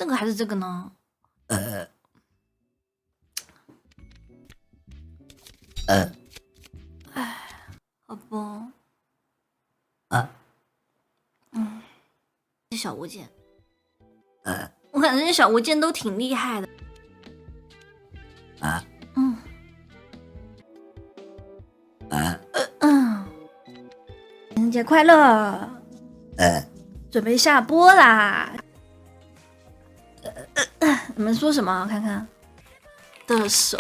这个还是这个呢？哎，好不？这小物件，我感觉这小物件都挺厉害的。情人节快乐！准备下播啦！你们说什么？看看的手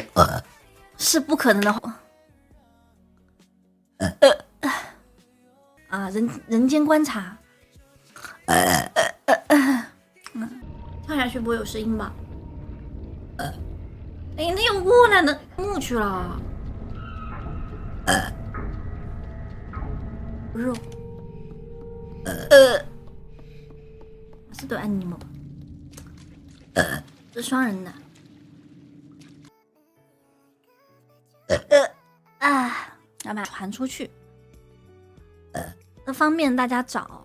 是不可能的。人间观察。跳下去不会有声音吧？哎，那又过来的木去了。肉。是对 animal 吧？这双人的。要把它传出去，方便大家找。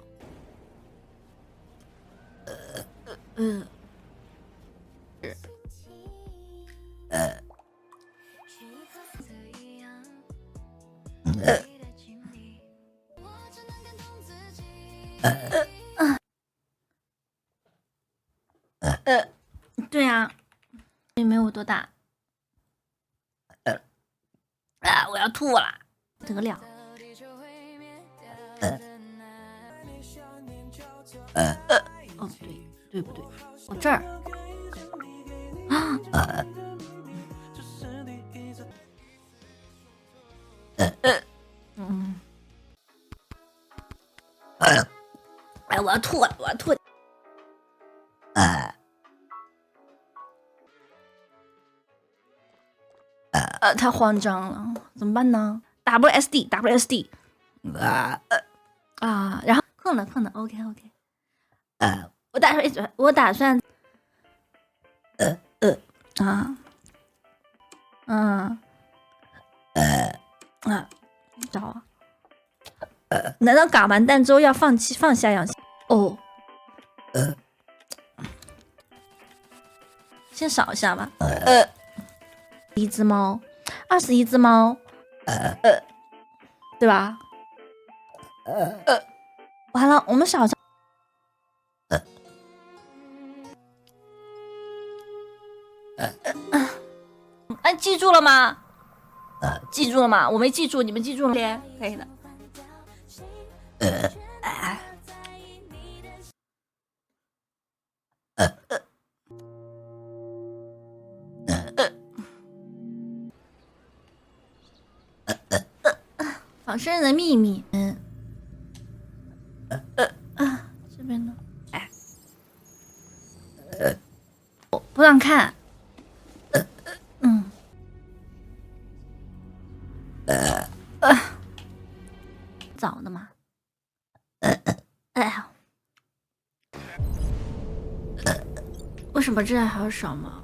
对呀，也没有多大。我要吐了，得了。哦，对不对？我这儿我要吐了，我要吐。太慌张了，怎么办呢 ？WSD，然后困了，OK，我打算，找啊，难道打完蛋之后要放下氧气？哦，先扫一下吧。一只猫，21只猫，对吧？完了，我们扫上。记住了吗？记住了吗？我没记住，你们记住了？可以的。仿生人的秘密。这边呢？不让看。早的嘛。为什么这还要少吗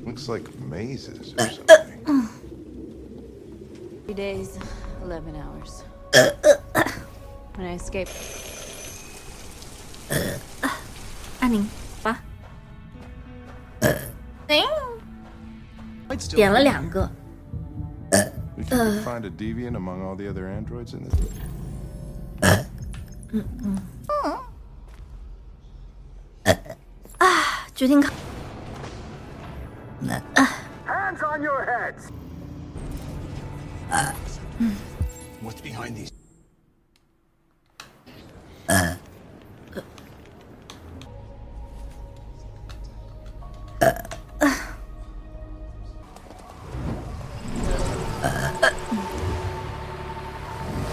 ？Looks like mazes or something. 3 days, 11 hours. When I escaped. 208。点了2个。We could find a deviant among all the other androids in this. 决定看。Hands on your heads. What's behind these?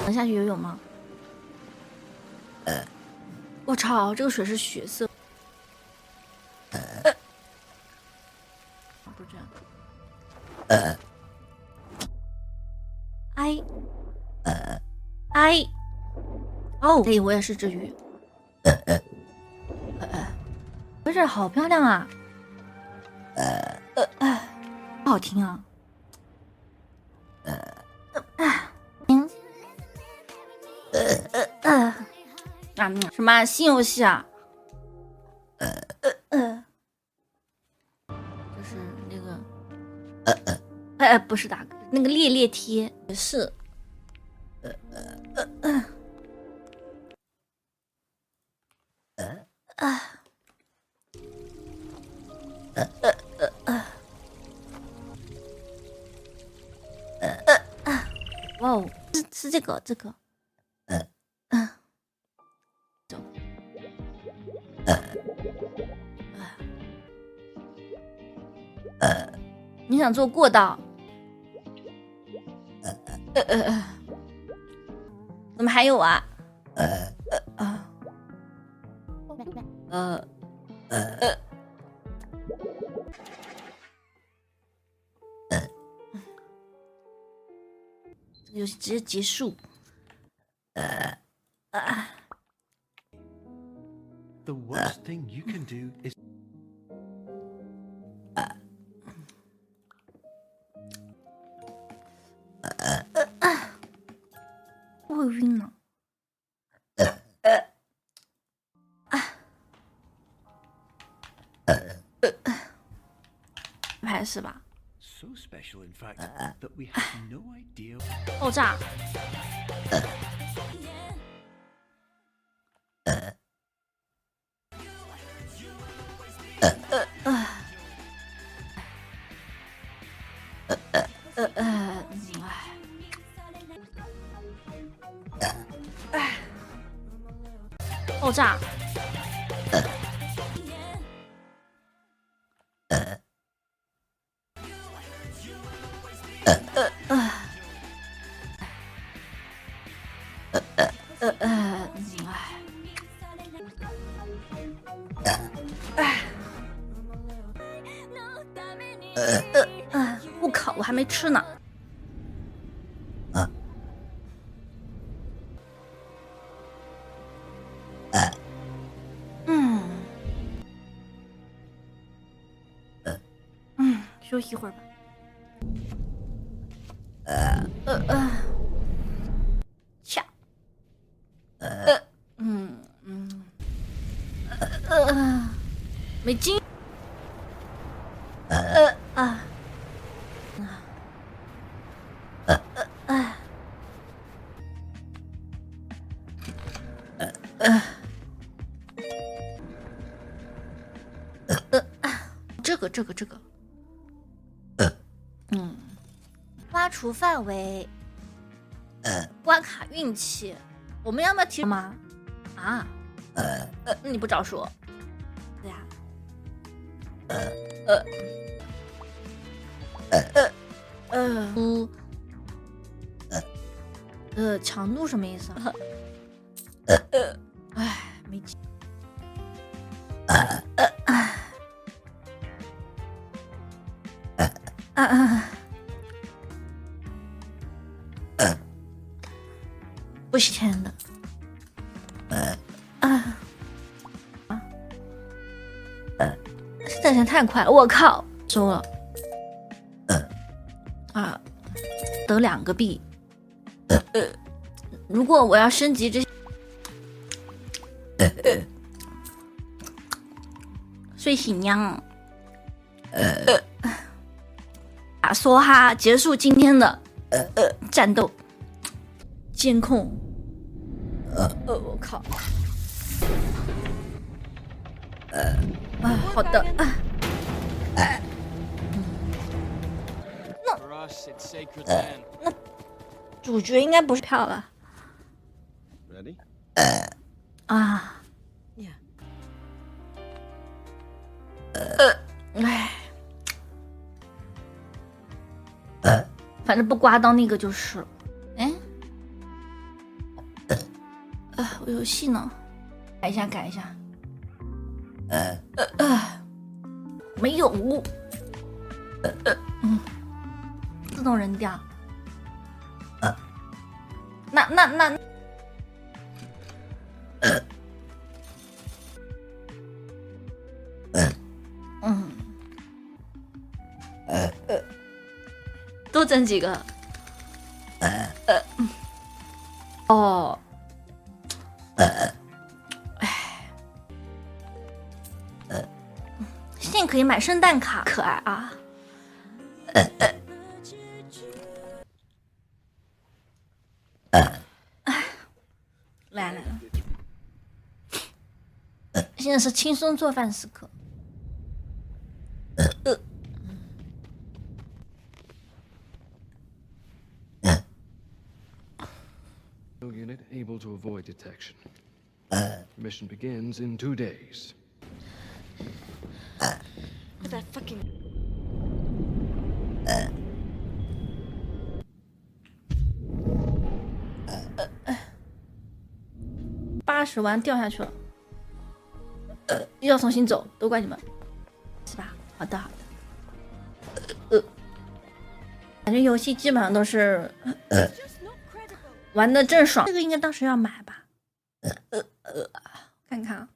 能下去游泳吗？我操，这个水是血色。不这样。哦，对，我也是只鱼。不是，好漂亮啊！不好听啊。什么新游戏啊？就是那个，不是大哥，那个猎猎贴也是。哇哦，是这个，走，你想坐过道？怎么还有啊？这个游戏直接结束。The worst thing you can do is. 我会晕呢。还是吧。 So special, in fact, that we have no idea. 爆炸！爆炸！我靠，我还没吃呢。休息一会儿吧。恰。没劲。这个，刮除范围，关卡运气，我们要不要提吗？啊，你不早说，对呀，强度什么意思啊？没劲。不是天的，这钱太快了，我靠，收了，得2个币，如果我要升级这些，睡醒娘，说哈，结束今天的战斗，监控。我靠！好的。那主角应该不是票吧 Ready? 啊。反正不刮到那个就是了。我游戏呢？改一下。没有。自动扔掉。那。多整几个。以买圣诞卡，可爱啊！来了，现在是轻松做饭时刻。Unit able to avoid detection. Mission begins in 2 days. That fucking. 80万掉下去了，要重新走，都怪你们，是吧？好的，好的。感觉游戏基本上都是玩的正爽，这个应该当时要买吧？看看啊，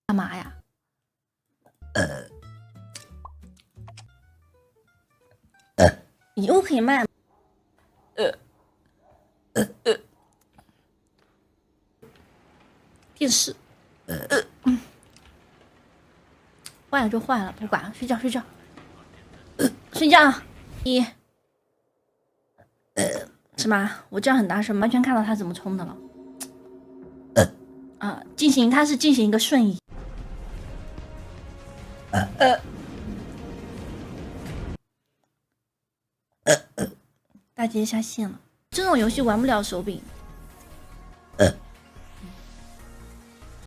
干嘛呀？礼物可以卖吗？电视，坏了就坏了，不管了，睡觉睡觉，睡觉。是吧？我这样很大声，完全看到他怎么冲的了。他是进行一个瞬移。大姐下线了，这种游戏玩不了手柄。